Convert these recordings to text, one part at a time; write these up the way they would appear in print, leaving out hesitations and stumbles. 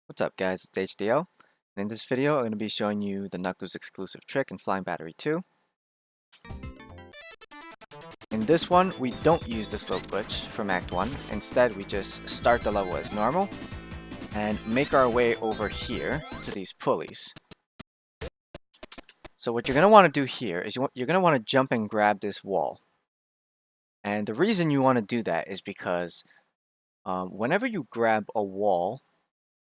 What's up guys, it's HDL, and in this video I'm going to be showing you the Knuckles exclusive trick in Flying Battery 2. In this one, we don't use the slope glitch from Act 1, instead we just start the level as normal and make our way over here to these pulleys. So what you're going to want to do here is you're going to want to jump and grab this wall. And the reason you want to do that is because whenever you grab a wall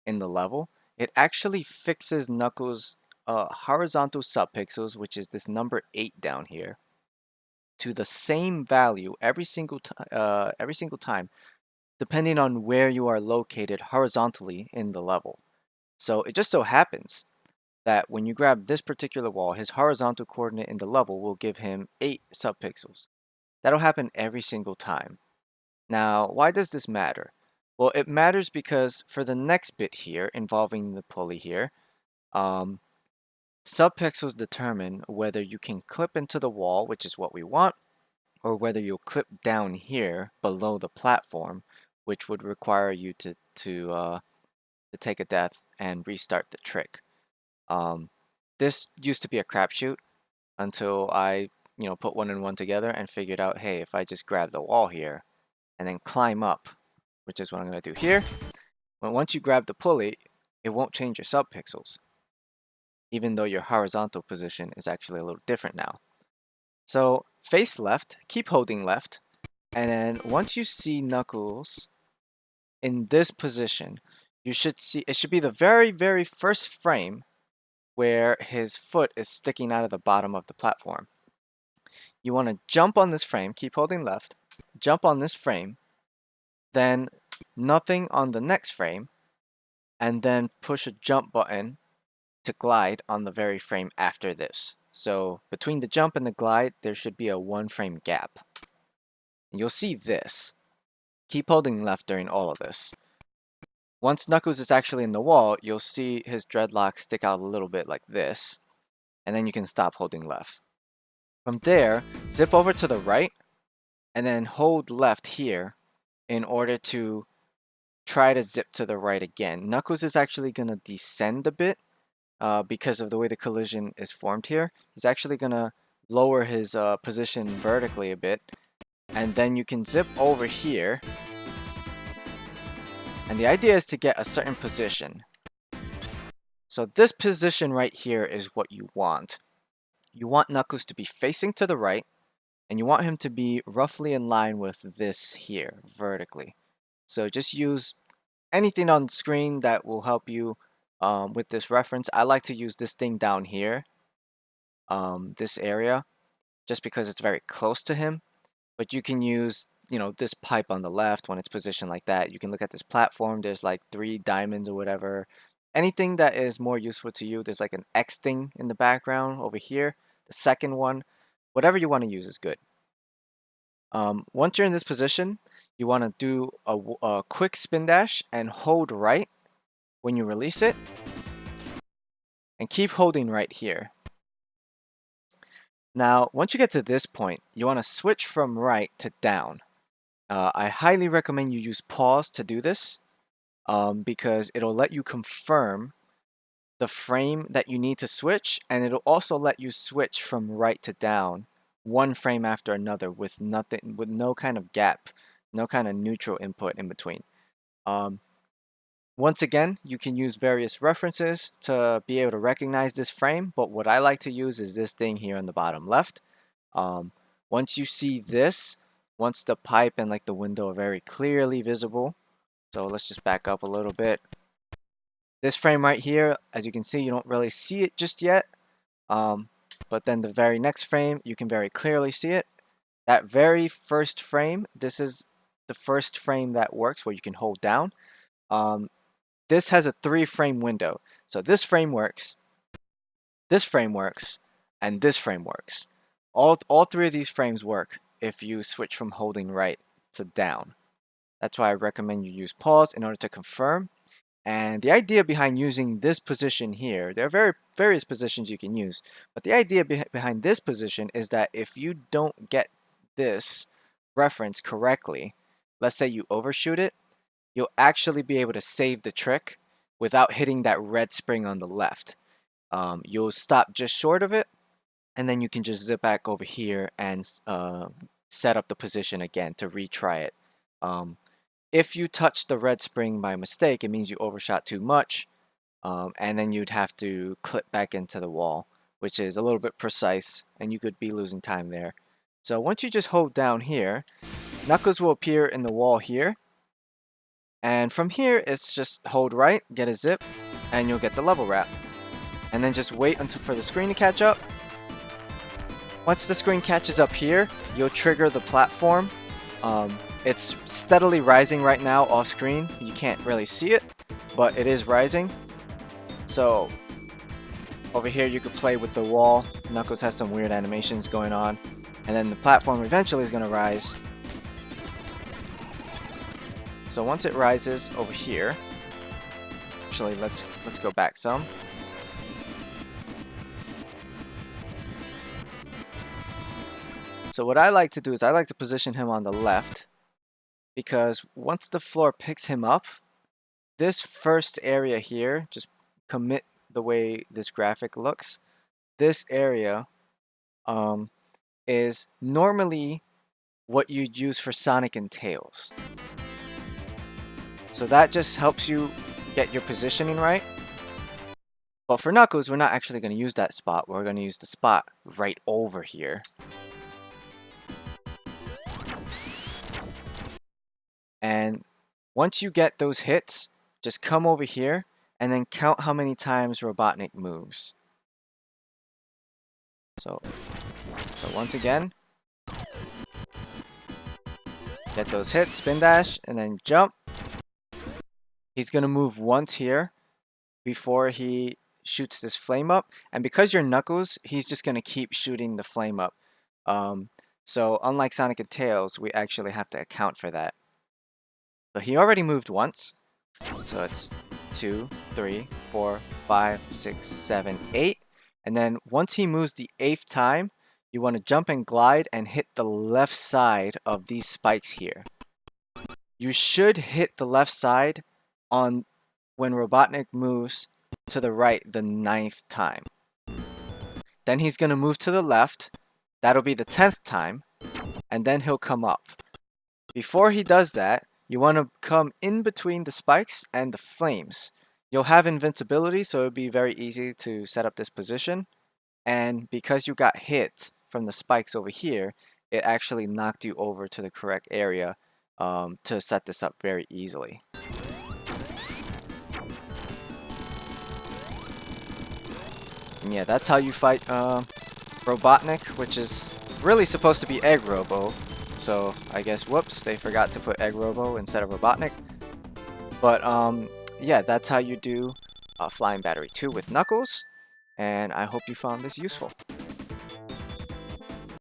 in the level, it actually fixes Knuckles' horizontal subpixels, which is this number 8 down here, to the same value every single time, depending on where you are located horizontally in the level. So it just so happens that when you grab this particular wall, his horizontal coordinate in the level will give him 8 subpixels. That'll happen every single time. Now, why does this matter? Well, it matters because for the next bit here, involving the pulley here, subpixels determine whether you can clip into the wall, which is what we want, or whether you'll clip down here below the platform, which would require you to take a death and restart the trick. This used to be a crapshoot until I put one and one together and figured out, hey, if I just grab the wall here and then climb up, which is what I'm going to do here, once you grab the pulley, it won't change your subpixels, even though your horizontal position is actually a little different now. So face left, keep holding left, and then once you see Knuckles in this position, you should see it should be the very first frame where his foot is sticking out of the bottom of the platform. You want to jump on this frame, keep holding left, jump on this frame, then nothing on the next frame, and then push a jump button to glide on the very frame after this. So between the jump and the glide, there should be a 1 frame gap. And you'll see this. Keep holding left during all of this. Once Knuckles is actually in the wall, you'll see his dreadlocks stick out a little bit like this, and then you can stop holding left. From there, zip over to the right, and then hold left here in order to try to zip to the right again. Knuckles is actually going to descend a bit because of the way the collision is formed here. He's actually going to lower his position vertically a bit, and then you can zip over here. And the idea is to get a certain position. So this position right here is what you want. You want Knuckles to be facing to the right, and you want him to be roughly in line with this here, vertically. So just use anything on screen that will help you with this reference. I like to use this thing down here, this area, just because it's very close to him. But you can use, this pipe on the left when it's positioned like that. You can look at this platform. There's like 3 diamonds or whatever. Anything that is more useful to you. There's like an X thing in the background over here. The second one. Whatever you want to use is good. Once you're in this position, you want to do a quick spin dash and hold right when you release it. And keep holding right here. Now, once you get to this point, you want to switch from right to down. I highly recommend you use pause to do this because it'll let you confirm the frame that you need to switch, and it'll also let you switch from right to down 1 frame after another with no kind of gap, no kind of neutral input in between. Once again, you can use various references to be able to recognize this frame, but what I like to use is this thing here on the bottom left. Once you see this, once the pipe and like the window are very clearly visible, so let's just back up a little bit. This frame right here, as you can see, you don't really see it just yet, but then the very next frame, you can very clearly see it. That very first frame, this is the first frame that works where you can hold down. This has a 3 frame window, so this frame works, and this frame works. All 3 of these frames work if you switch from holding right to down. That's why I recommend you use pause in order to confirm. And the idea behind using this position here, there are various positions you can use, but the idea behind this position is that if you don't get this reference correctly, let's say you overshoot it, you'll actually be able to save the trick without hitting that red spring on the left. You'll stop just short of it, and then you can just zip back over here and set up the position again to retry it. If you touch the red spring by mistake, it means you overshot too much, and then you'd have to clip back into the wall, which is a little bit precise, and you could be losing time there. So once you just hold down here, Knuckles will appear in the wall here, and from here it's just hold right, get a zip, and you'll get the level wrap. And then just wait until for the screen to catch up. Once the screen catches up here, you'll trigger the platform. It's steadily rising right now off screen. You can't really see it, but it is rising. So over here you could play with the wall. Knuckles has some weird animations going on. And then the platform eventually is going to rise. So once it rises over here, actually let's go back some. So what I like to do is I like to position him on the left, because once the floor picks him up, this first area here, just commit the way this graphic looks, this area is normally what you'd use for Sonic and Tails. So that just helps you get your positioning right. But for Knuckles, we're not actually going to use that spot. We're going to use the spot right over here. And once you get those hits, just come over here and then count how many times Robotnik moves. So once again, get those hits, spin dash, and then jump. He's going to move once here before he shoots this flame up. And because you're Knuckles, he's just going to keep shooting the flame up. So unlike Sonic and Tails, we actually have to account for that. So he already moved once. So it's 2, 3, 4, 5, 6, 7, 8. And then once he moves the 8th time, you want to jump and glide and hit the left side of these spikes here. You should hit the left side on when Robotnik moves to the right the 9th time. Then he's going to move to the left. That'll be the 10th time. And then he'll come up. Before he does that, you want to come in between the spikes and the flames. You'll have invincibility, so it'll be very easy to set up this position. And because you got hit from the spikes over here, it actually knocked you over to the correct area to set this up very easily. And yeah, that's how you fight Robotnik, which is really supposed to be Egg Robo. So I guess, whoops, they forgot to put Egg Robo instead of Robotnik. But yeah, that's how you do Flying Battery 2 with Knuckles. And I hope you found this useful.